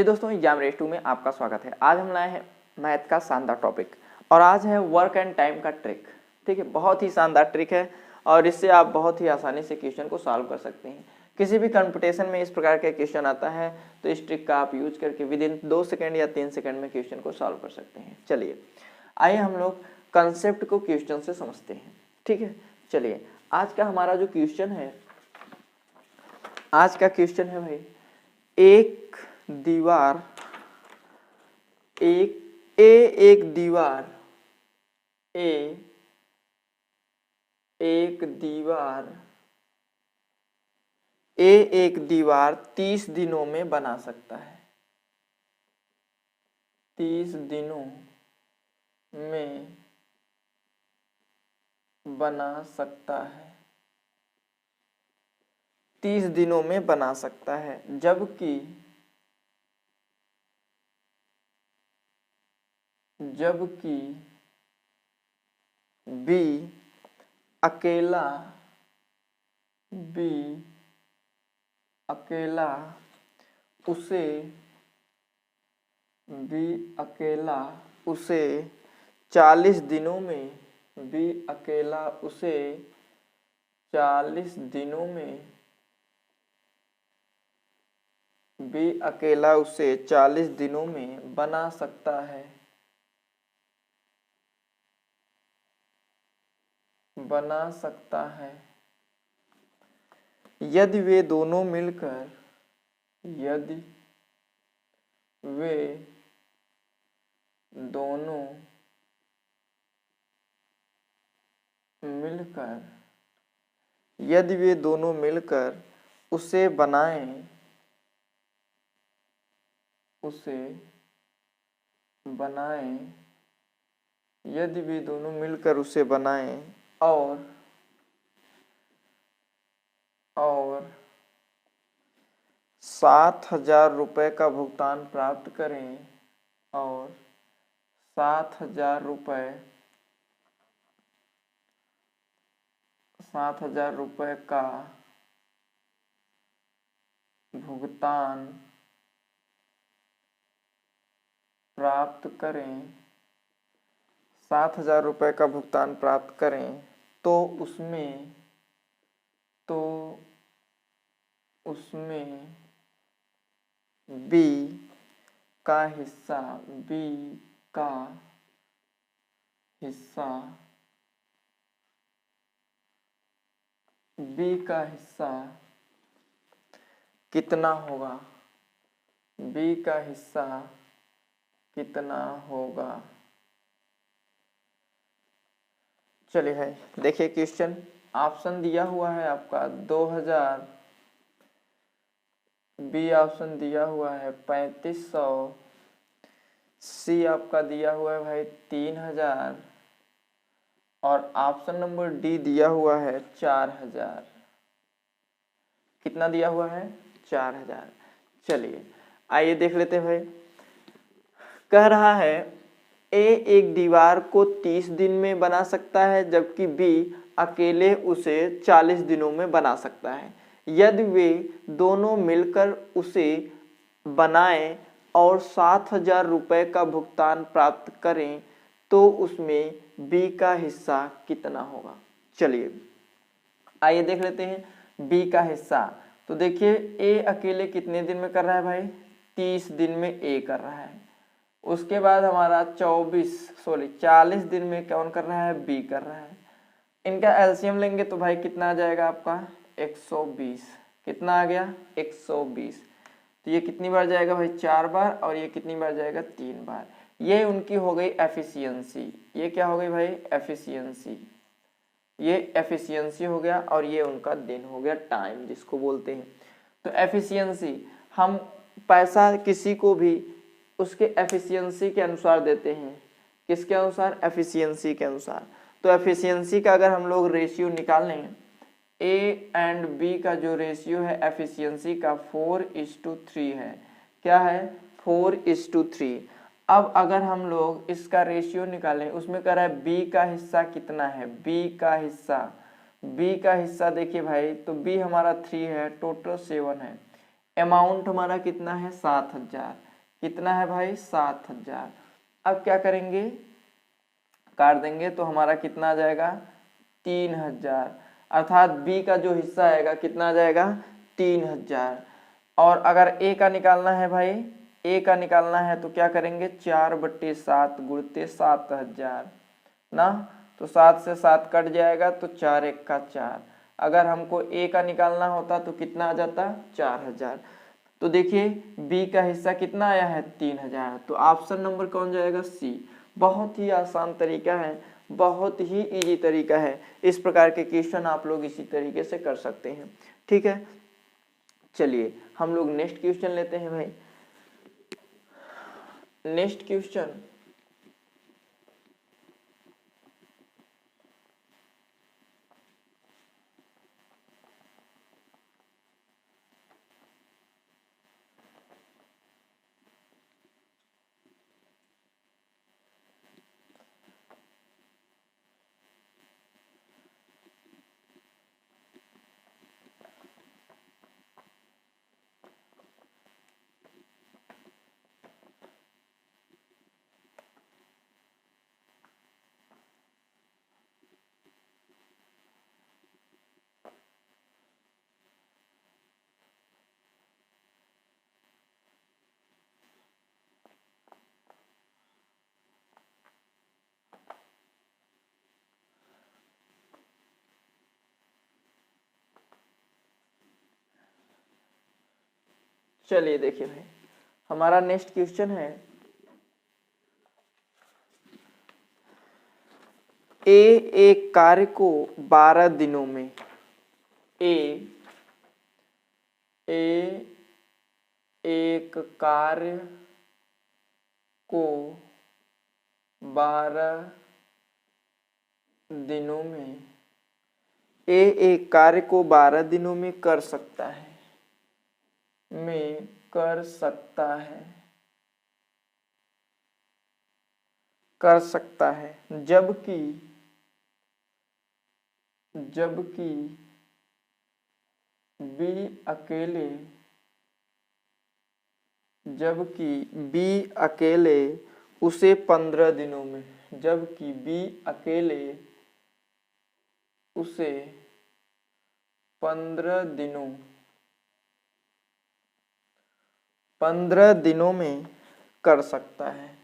दोस्तों, exam race 2 में आपका स्वागत है। आज हम लाए हैं मैथ का शानदार टॉपिक और आज है वर्क एंड टाइम का ट्रिक। ठीक है, बहुत ही शानदार ट्रिक है और इससे आप बहुत ही आसानी से क्वेश्चन को सॉल्व कर सकते हैं। किसी भी कंपटीशन में इस प्रकार का क्वेश्चन आता है तो इस ट्रिक का आप यूज करके विद इन 2 सेकंड या 3 सेकंड में क्वेश्चन को सॉल्व कर सकते हैं। चलिए आइए हम लोग कंसेप्ट को क्वेश्चन से समझते हैं। ठीक है, चलिए आज का हमारा जो क्वेश्चन है, आज का क्वेश्चन है भाई, एक दीवार एक दीवार एक दीवार 30 दिनों में बना सकता है। 30 दिनों में बना सकता है। 30 दिनों में बना सकता है, जबकि बी अकेला उसे 40 दिनों में 40 दिनों में बना सकता है। यदि वे दोनों मिलकर उसे बनाएं और 7,000 रुपये का भुगतान प्राप्त करें और 7,000 रुपये का भुगतान प्राप्त करें 7,000 रुपये का भुगतान प्राप्त करें तो उसमें बी का हिस्सा कितना होगा। चलिए है, देखिए क्वेश्चन ऑप्शन दिया हुआ है आपका 2000, बी ऑप्शन दिया हुआ है 3500, सी आपका दिया हुआ है भाई 3000 और ऑप्शन नंबर डी दिया हुआ है 4000। कितना दिया हुआ है? 4000। चलिए आइए देख लेते हैं भाई। कह रहा है ए एक दीवार को 30 दिन में बना सकता है, जबकि बी अकेले उसे 40 दिनों में बना सकता है। यदि वे दोनों मिलकर उसे बनाएं और 7,000 रुपये का भुगतान प्राप्त करें तो उसमें बी का हिस्सा कितना होगा। चलिए आइए देख लेते हैं बी का हिस्सा। तो देखिए ए अकेले कितने दिन में कर रहा है भाई? 30 दिन में ए कर रहा है। उसके बाद हमारा 40 दिन में कौन कर रहा है? बी कर रहा है। इनका एलसीएम लेंगे तो भाई कितना आ जाएगा आपका? 120। कितना आ गया? 120। तो ये कितनी बार जाएगा भाई? 4 बार। और ये कितनी बार जाएगा? 3 बार। ये उनकी हो गई एफिशिएंसी। ये क्या हो गई भाई? एफिशिएंसी। ये एफिशिएंसी हो गया और ये उनका दिन हो गया, टाइम जिसको बोलते हैं। तो एफिशिएंसी, हम पैसा किसी को भी उसके एफिशिएंसी के अनुसार देते हैं। किसके अनुसार? एफिशिएंसी के अनुसार। तो एफिशिएंसी का अगर हम लोग रेशियो निकाल लें, ए एंड बी का जो रेशियो है एफिशिएंसी का 4:3 है। क्या है? 4:3। अब अगर हम लोग इसका रेशियो निकालें, उसमें कह रहा है बी का हिस्सा कितना है? बी का हिस्सा देखिए भाई, तो बी हमारा 3 है, टोटल 7 है। अमाउंट हमारा कितना है? 7,000। कितना है भाई 7,000। अब क्या करेंगे, काट देंगे तो हमारा कितना आ जाएगा 3,000, अर्थात बी का जो हिस्सा आएगा कितना आ जाएगा 3,000। और अगर ए का निकालना है भाई, ए का निकालना है तो क्या करेंगे 4/7 गुणते 7,000 ना, तो 7 से 7 कट जाएगा तो 4 1 का 4। अगर हमको ए का निकालना होता तो कितना आ जाता 4,000। तो देखिए बी का हिस्सा कितना आया है 3,000, तो ऑप्शन नंबर कौन जाएगा सी। बहुत ही आसान तरीका है, बहुत ही इजी तरीका है। इस प्रकार के क्वेश्चन आप लोग इसी तरीके से कर सकते हैं। ठीक है, चलिए हम लोग नेक्स्ट क्वेश्चन लेते हैं भाई। नेक्स्ट क्वेश्चन, चलिए देखिए भाई हमारा नेक्स्ट क्वेश्चन है, ए एक कार्य को 12 दिनों में, ए एक कार्य को 12 दिनों में, ए एक कार्य को 12 दिनों में कर सकता है, कर सकता है, जबकि बी अकेले उसे 15 दिनों में, जबकि बी अकेले उसे 15 दिनों में कर सकता है,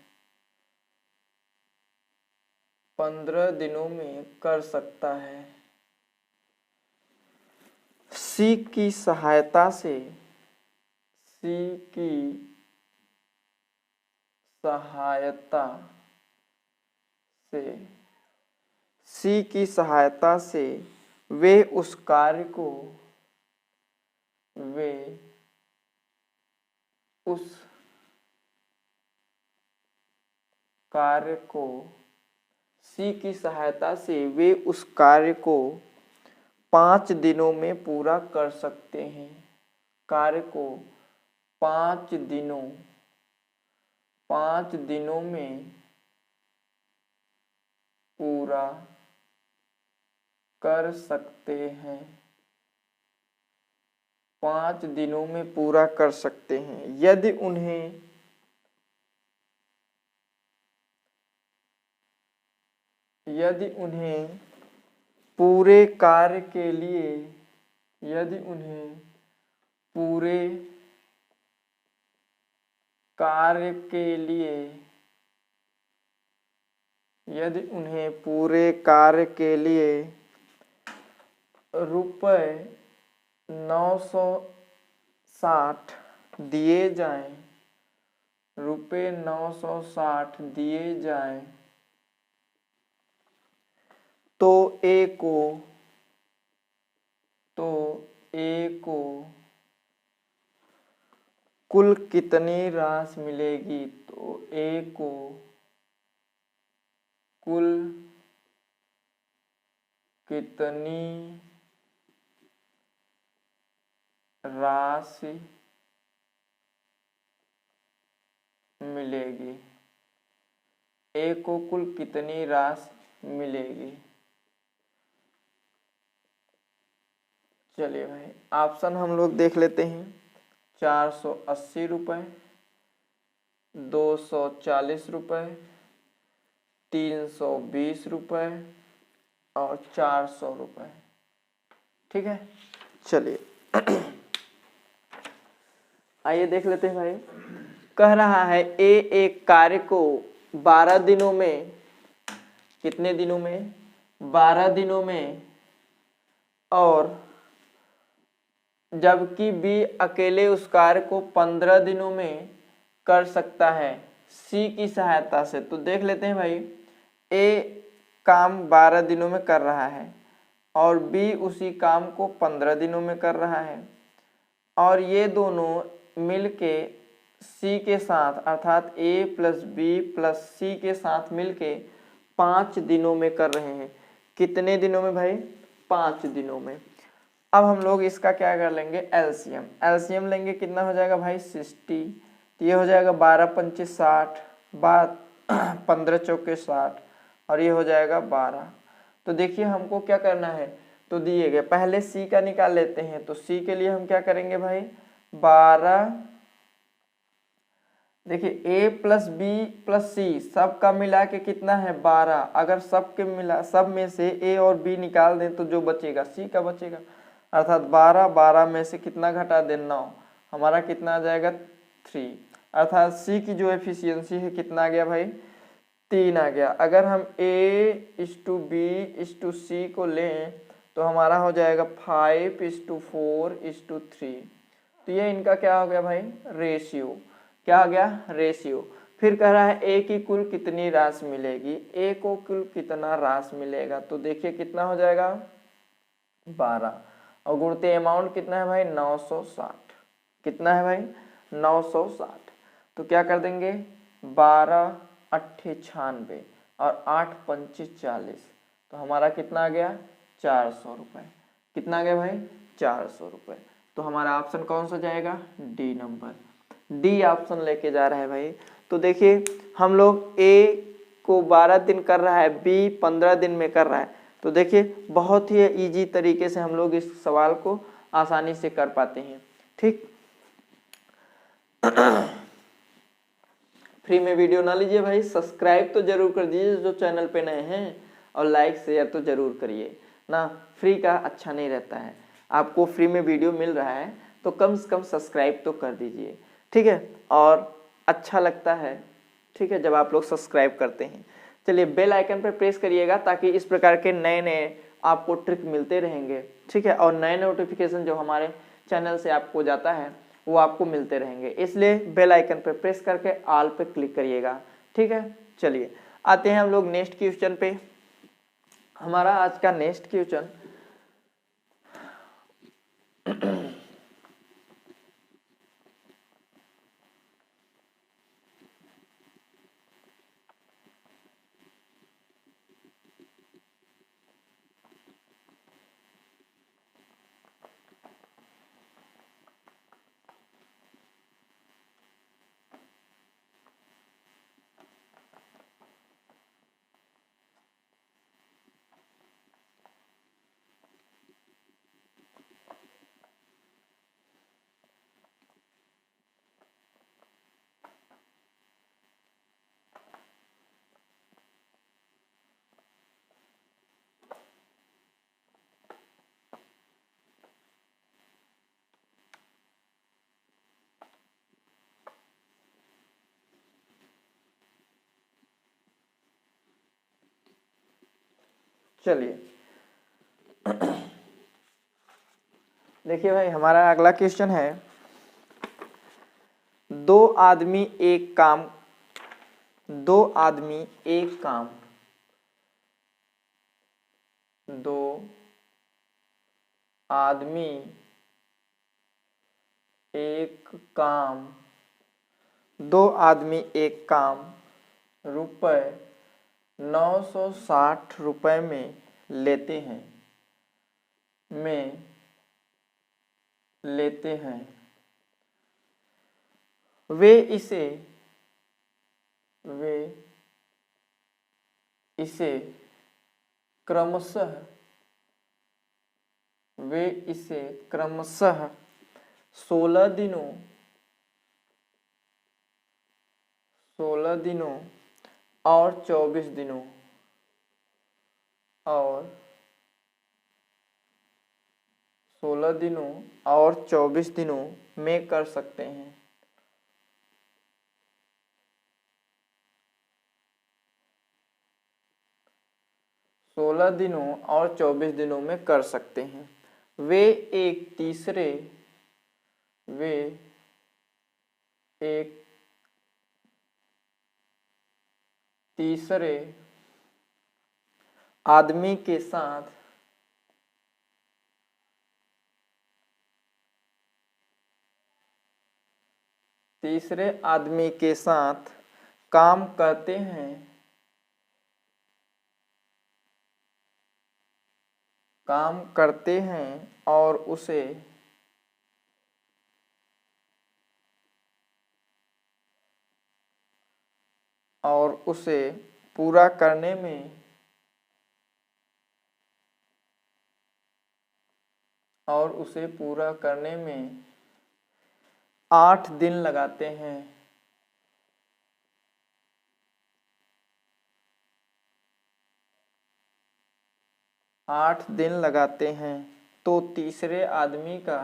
15 दिनों में कर सकता है। सी की सहायता से वे उस कार्य को सी की सहायता से वे उस कार्य को 5 दिनों में पूरा कर सकते हैं, कार्य को 5 दिनों में पूरा कर सकते हैं, 5 दिनों में पूरा कर सकते हैं, यदि उन्हें पूरे कार्य के लिए रुपए 960 दिए जाएं, तो ए को कुल कितनी राशि मिलेगी, तो ए को कुल कितनी राशि मिलेगी, ए को कुल कितनी राशि मिलेगी। चलिए भाई ऑप्शन हम लोग देख लेते हैं, 480 रुपये, 240 रुपये, 320 रुपये और 400 रुपये। ठीक है, चलिए आइए देख लेते हैं भाई। कह रहा है ए एक कार्य को 12 दिनों में, कितने दिनों में? 12 दिनों में, और जबकि बी अकेले उस कार्य को 15 दिनों में कर सकता है सी की सहायता से। तो देख लेते हैं भाई, ए काम 12 दिनों में कर रहा है और बी उसी काम को 15 दिनों में कर रहा है, और ये दोनों मिलके सी के साथ अर्थात ए प्लस बी प्लस सी के साथ मिलके 5 दिनों में कर रहे हैं। कितने दिनों में भाई? 5 दिनों में। अब हम लोग इसका क्या कर लेंगे? एलसीएम। एलसीएम लेंगे, कितना हो जाएगा भाई? 60। तो ये हो जाएगा 12 पंचे 60, 15 चौके 60, और ये हो जाएगा 12। तो देखिए हमको क्या करना है, तो दिए गए पहले सी का निकाल लेते हैं। तो सी के लिए हम क्या करेंगे भाई? 12, देखिए ए प्लस बी प्लस सी सब का मिला के कितना है? 12। अगर सब के मिला, सब में से ए और बी निकाल दें तो जो बचेगा सी का बचेगा, अर्थात 12, 12 में से कितना घटा दें? 9। हमारा कितना आ जाएगा? 3। अर्थात सी की जो एफिशिएंसी है कितना आ गया भाई? 3 आ गया। अगर हम A/B/C को लें तो हमारा हो जाएगा 5/4/3। तो ये इनका क्या हो गया भाई? रेशियो। क्या हो गया? रेशियो। फिर कह रहा है ए की कुल कितनी राशि मिलेगी? ए को कुल कितना राशि मिलेगा? तो देखिए कितना हो जाएगा? 12, और गुणते अमाउंट कितना है भाई? 960। कितना है भाई? 960। तो क्या कर देंगे? 12 8 96 और 8 पंचे 40। तो हमारा कितना आ गया? 400 रुपये। कितना आ गया भाई? 400 रुपये। तो हमारा ऑप्शन कौन सा जाएगा? डी नंबर, डी ऑप्शन लेके जा रहा है भाई। तो देखिए हम लोग ए को 12 दिन कर रहा है, बी 15 दिन में कर रहा है। तो देखिए बहुत ही इजी तरीके से हम लोग इस सवाल को आसानी से कर पाते हैं। ठीक, फ्री में वीडियो ना लीजिए भाई, सब्सक्राइब तो जरूर कर दीजिए जो चैनल पे नए हैं, और लाइक शेयर तो जरूर करिए ना, फ्री का अच्छा नहीं रहता है। आपको फ्री में वीडियो मिल रहा है तो कम से कम सब्सक्राइब तो कर दीजिए, ठीक है। और अच्छा लगता है, ठीक है, जब आप लोग सब्सक्राइब करते हैं। चलिए बेल आइकन पर प्रेस करिएगा ताकि इस प्रकार के नए नए आपको ट्रिक मिलते रहेंगे, ठीक है, और नए नोटिफिकेशन जो हमारे चैनल से आपको जाता है वो आपको मिलते रहेंगे। इसलिए बेल आइकन पर प्रेस करके ऑल पे क्लिक करिएगा, ठीक है। चलिए आते हैं हम लोग नेक्स्ट क्वेश्चन पे। हमारा आज का नेक्स्ट क्वेश्चन चलिए देखिए भाई हमारा अगला क्वेश्चन है, दो आदमी एक काम दो आदमी एक काम दो आदमी एक काम दो आदमी एक काम रुपए 960 रुपए में लेते हैं वे इसे क्रमशः 16 16 दिनों और 24 दिनों और 16 दिनों और 24 दिनों में कर सकते हैं। सोलह दिनों और 24 दिनों में कर सकते हैं। वे एक तीसरे आदमी के साथ काम करते हैं और उसे पूरा करने में 8 दिन लगाते हैं। 8 दिन लगाते हैं तो तीसरे आदमी का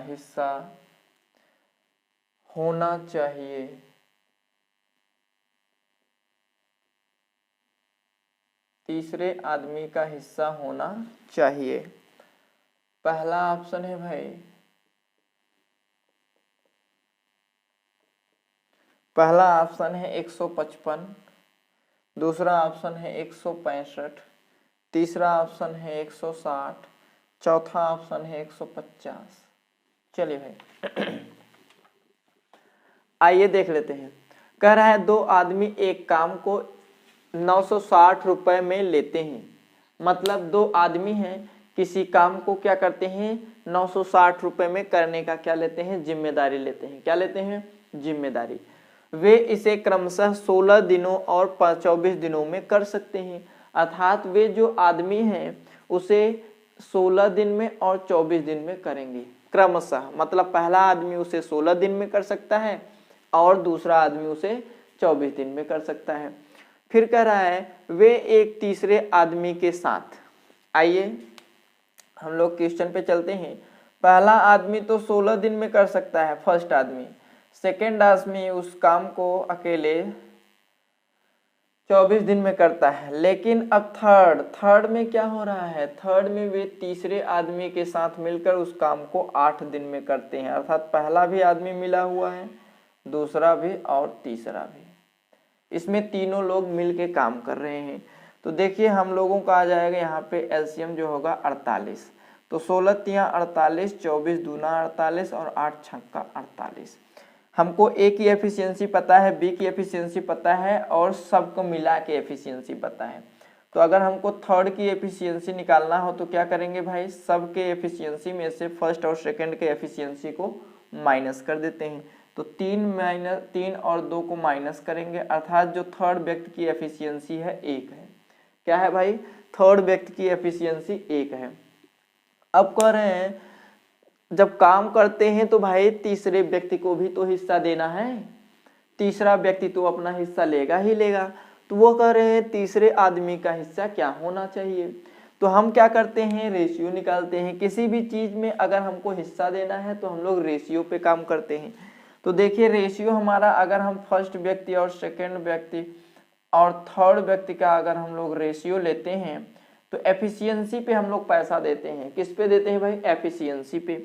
हिस्सा होना चाहिए। तीसरे आदमी का हिस्सा होना चाहिए। पहला ऑप्शन है भाई, पहला ऑप्शन है 155, दूसरा ऑप्शन है 165, तीसरा ऑप्शन है 160, चौथा ऑप्शन है 150। चलिए भाई आइए देख लेते हैं। कह रहा है दो आदमी एक काम को 960 रुपए में लेते हैं। मतलब दो आदमी हैं, किसी काम को क्या करते हैं 960 रुपए में करने का क्या लेते हैं, जिम्मेदारी लेते हैं। क्या लेते हैं, जिम्मेदारी। वे इसे क्रमशः 16 दिनों और 24 दिनों में कर सकते हैं। अर्थात वे जो आदमी हैं उसे 16 दिन में और 24 दिन में करेंगे क्रमशः। मतलब पहला आदमी उसे 16 दिन में कर सकता है और दूसरा आदमी उसे 24 दिन में कर सकता है। फिर कह रहा है वे एक तीसरे आदमी के साथ। आइए हम लोग क्वेश्चन पे चलते हैं। पहला आदमी तो 16 दिन में कर सकता है, फर्स्ट आदमी। सेकेंड आदमी उस काम को अकेले 24 दिन में करता है। लेकिन अब थर्ड में क्या हो रहा है, थर्ड में वे तीसरे आदमी के साथ मिलकर उस काम को 8 दिन में करते हैं। अर्थात पहला भी आदमी मिला हुआ है, दूसरा भी और तीसरा भी। इसमें तीनों लोग मिलके काम कर रहे हैं। तो देखिए हम लोगों का आ जाएगा यहाँ पे एलसीएम जो होगा 48। तो 16 तिया 48, 24 दूना 48 और 8 छक्का 48। हमको ए की एफिशिएंसी पता है, बी की एफिशिएंसी पता है और सबको मिला के एफिशिएंसी पता है। तो अगर हमको थर्ड की एफिशिएंसी निकालना हो तो क्या करेंगे भाई, सबके एफिशिएंसी में से फर्स्ट और सेकंड के एफिशिएंसी को माइनस कर देते हैं। तो 3 और 2 को माइनस करेंगे, अर्थात जो थर्ड व्यक्ति की एफिशिएंसी है 1 है। क्या है भाई, थर्ड व्यक्ति की एफिशिएंसी 1 है। अब कह रहे हैं जब काम करते हैं तो भाई तीसरे व्यक्ति को भी तो हिस्सा देना है, तीसरा व्यक्ति तो अपना हिस्सा लेगा ही लेगा। तो वो कह रहे हैं तीसरे आदमी का हिस्सा क्या होना चाहिए। तो हम क्या करते हैं, रेशियो निकालते हैं। किसी भी चीज में अगर हमको हिस्सा देना है तो हम लोग रेशियो पे काम करते हैं। तो देखिए रेशियो हमारा, अगर हम फर्स्ट व्यक्ति और सेकंड व्यक्ति और थर्ड व्यक्ति का अगर हम लोग रेशियो लेते हैं तो एफिशिएंसी पे हम लोग पैसा देते हैं। किस पे देते हैं भाई, एफिशिएंसी पे।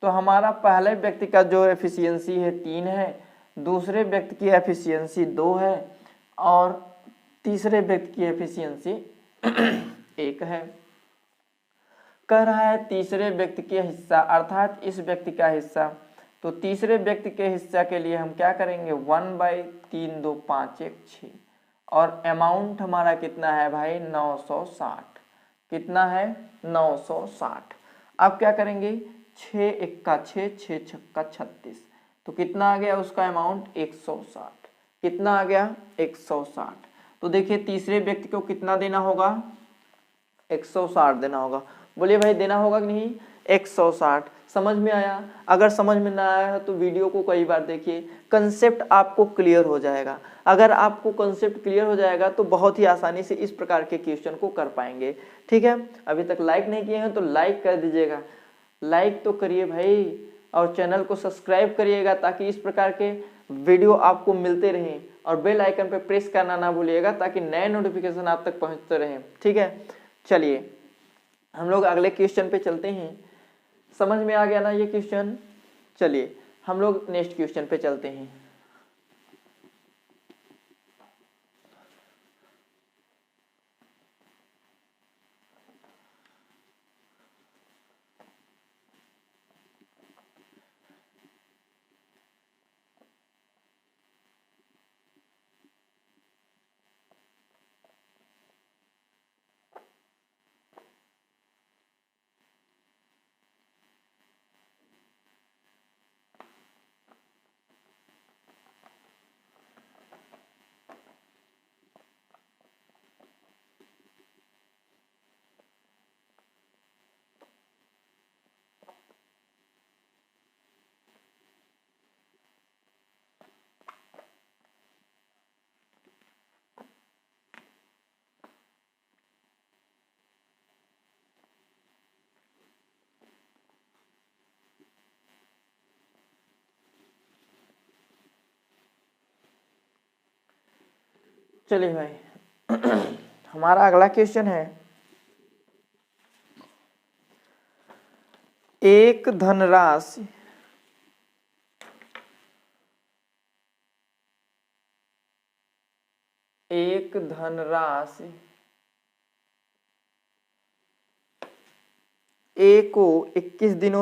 तो हमारा पहले व्यक्ति का जो एफिशिएंसी है 3 है, दूसरे व्यक्ति की एफिशिएंसी 2 है और तीसरे व्यक्ति की एफिशिएंसी 1 है। कह रहा है तीसरे व्यक्ति के हिस्सा अर्थात इस व्यक्ति का हिस्सा। तो तीसरे व्यक्ति के हिस्सा के लिए हम क्या करेंगे, 1/3 2 5 1 6 और अमाउंट हमारा कितना है भाई 960। कितना है 960। अब क्या करेंगे, 6 1 6 6 6 36, तो कितना आ गया उसका अमाउंट 160। कितना आ गया 160। तो देखिए तीसरे व्यक्ति को कितना देना होगा 160 देना होगा। बोलिए भाई देना होगा कि नहीं 160। समझ में आया? अगर समझ में ना आया तो वीडियो को कई बार देखिए, कंसेप्ट आपको क्लियर हो जाएगा। अगर आपको कंसेप्ट क्लियर हो जाएगा तो बहुत ही आसानी से इस प्रकार के क्वेश्चन को कर पाएंगे। ठीक है, अभी तक लाइक नहीं किए हैं तो लाइक कर दीजिएगा, लाइक तो करिए भाई, और चैनल को सब्सक्राइब करिएगा ताकि इस प्रकार के वीडियो आपको मिलते रहें, और बेल आइकन पर प्रेस करना ना भूलिएगा ताकि नए नोटिफिकेशन आप तक पहुंचते रहें। ठीक है, चलिए हम लोग अगले क्वेश्चन पे चलते हैं। समझ में आ गया ना ये क्वेश्चन? चलिए हम लोग नेक्स्ट क्वेश्चन पे चलते हैं। चलिए भाई हमारा अगला क्वेश्चन है, एक धनराशि ए को 21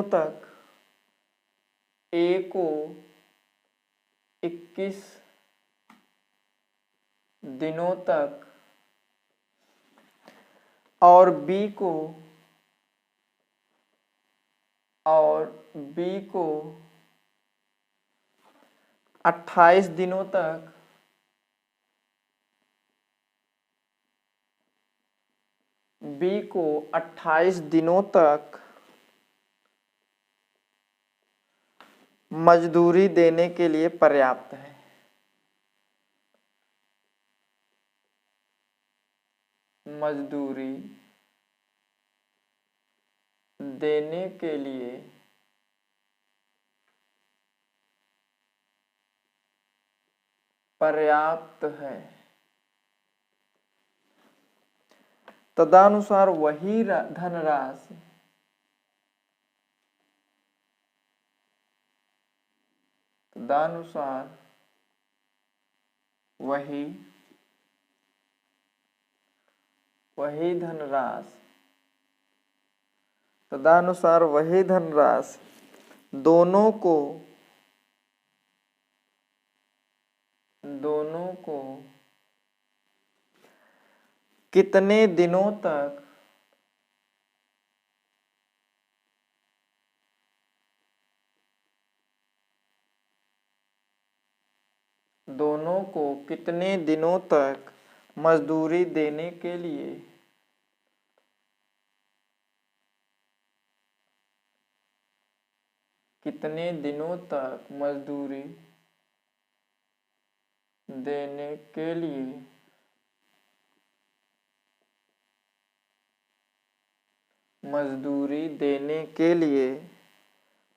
दिनों तक और बी को 28 दिनों तक मजदूरी देने के लिए पर्याप्त है। मजदूरी देने के लिए पर्याप्त है, तदनुसार वही धनराशि दोनों को कितने दिनों तक मजदूरी देने के लिए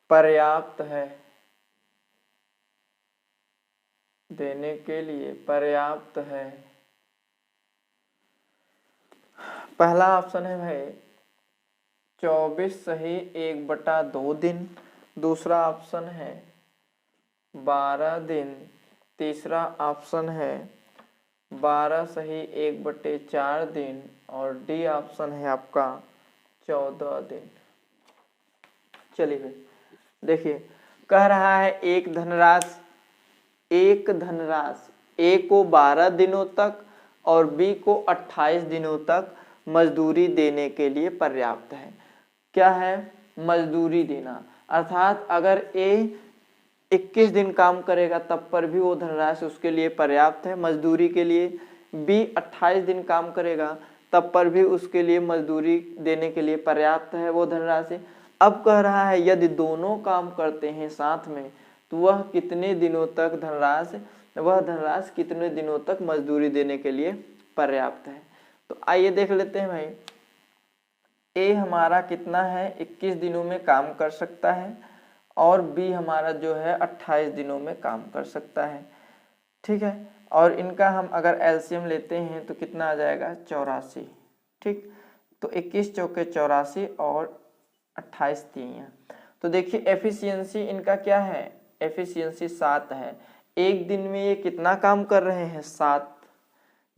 पर्याप्त है। पहला ऑप्शन है भाई 24 सही 1/2 दिन, दूसरा ऑप्शन है 12 दिन, तीसरा ऑप्शन है 12 सही 1/4 दिन, और डी ऑप्शन है आपका 14 दिन। चलिए भाई देखिए, कह रहा है एक धनराशि ए को 12 दिनों तक और बी को 28 दिनों तक मजदूरी देने के लिए पर्याप्त है। क्या है? मजदूरी देना, अर्थात अगर ए 21 दिन काम करेगा तब पर भी वो धनराशि उसके लिए पर्याप्त है मजदूरी के लिए। बी 28 दिन काम करेगा तब पर भी उसके लिए मजदूरी देने के लिए पर्याप्त है वो धनराशि। अब कह रहा है यदि दोनों काम करते हैं साथ में तो वह कितने दिनों तक धनराशि कितने दिनों तक मजदूरी देने के लिए पर्याप्त है। तो आइए देख लेते हैं भाई। ए हमारा कितना है 21 दिनों में काम कर सकता है और बी हमारा जो है 28 दिनों में काम कर सकता है। ठीक है, और इनका हम अगर एलसीएम लेते हैं तो कितना आ जाएगा 84। ठीक, तो 21 चौके 84 और 28 तीन। तो देखिए एफिशिएंसी इनका क्या है, एफिशिएंसी 7 है। एक दिन में ये कितना काम कर रहे हैं 7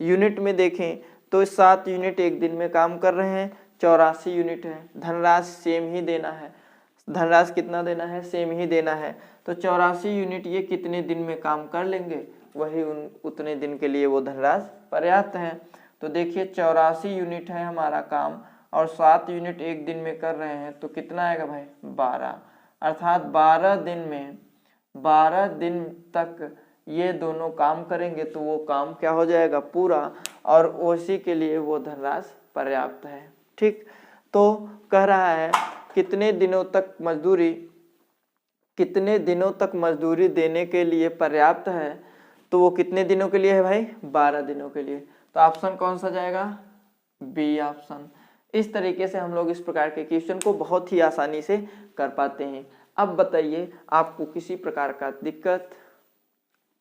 यूनिट में देखें तो 7 यूनिट एक दिन में काम कर रहे हैं, 84 यूनिट है। धनराशि सेम ही देना है, धनराशि कितना देना है सेम ही देना है। तो 84 यूनिट ये कितने दिन में काम कर लेंगे, वही उतने दिन के लिए वो धनराशि पर्याप्त है। तो देखिए 84 यूनिट है हमारा काम और 7 यूनिट एक दिन में कर रहे हैं तो कितना आएगा भाई 12, अर्थात 12 दिन तक ये दोनों काम करेंगे तो वो काम क्या हो जाएगा पूरा, और उसी के लिए वो धनराशि पर्याप्त है। ठीक, तो कह रहा है कितने दिनों तक मजदूरी देने के लिए पर्याप्त है, तो वो कितने दिनों के लिए है भाई 12 दिनों के लिए। तो ऑप्शन कौन सा जाएगा, बी ऑप्शन। इस तरीके से हम लोग इस प्रकार के क्वेश्चन को बहुत ही आसानी से कर पाते हैं। अब बताइए आपको किसी प्रकार का दिक्कत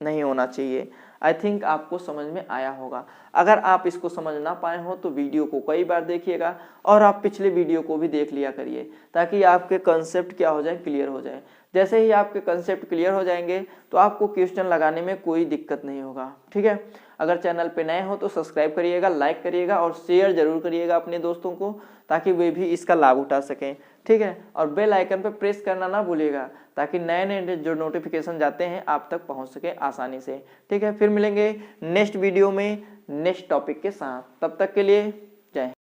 नहीं होना चाहिए। आई थिंक आपको समझ में आया होगा। अगर आप इसको समझ ना पाए हो तो वीडियो को कई बार देखिएगा और आप पिछले वीडियो को भी देख लिया करिए ताकि आपके कंसेप्ट क्या हो जाए, क्लियर हो जाए। जैसे ही आपके कंसेप्ट क्लियर हो जाएंगे तो आपको क्वेश्चन लगाने में कोई दिक्कत नहीं होगा। ठीक है, अगर चैनल पे नए हो तो सब्सक्राइब करिएगा, लाइक करिएगा और शेयर जरूर करिएगा अपने दोस्तों को ताकि वे भी इसका लाभ उठा सकें। ठीक है, और बेल आइकन पर प्रेस करना ना भूलिएगा ताकि नए नए जो नोटिफिकेशन जाते हैं आप तक पहुंच सके आसानी से। ठीक है, फिर मिलेंगे नेक्स्ट वीडियो में नेक्स्ट टॉपिक के साथ। तब तक के लिए जय हिंद।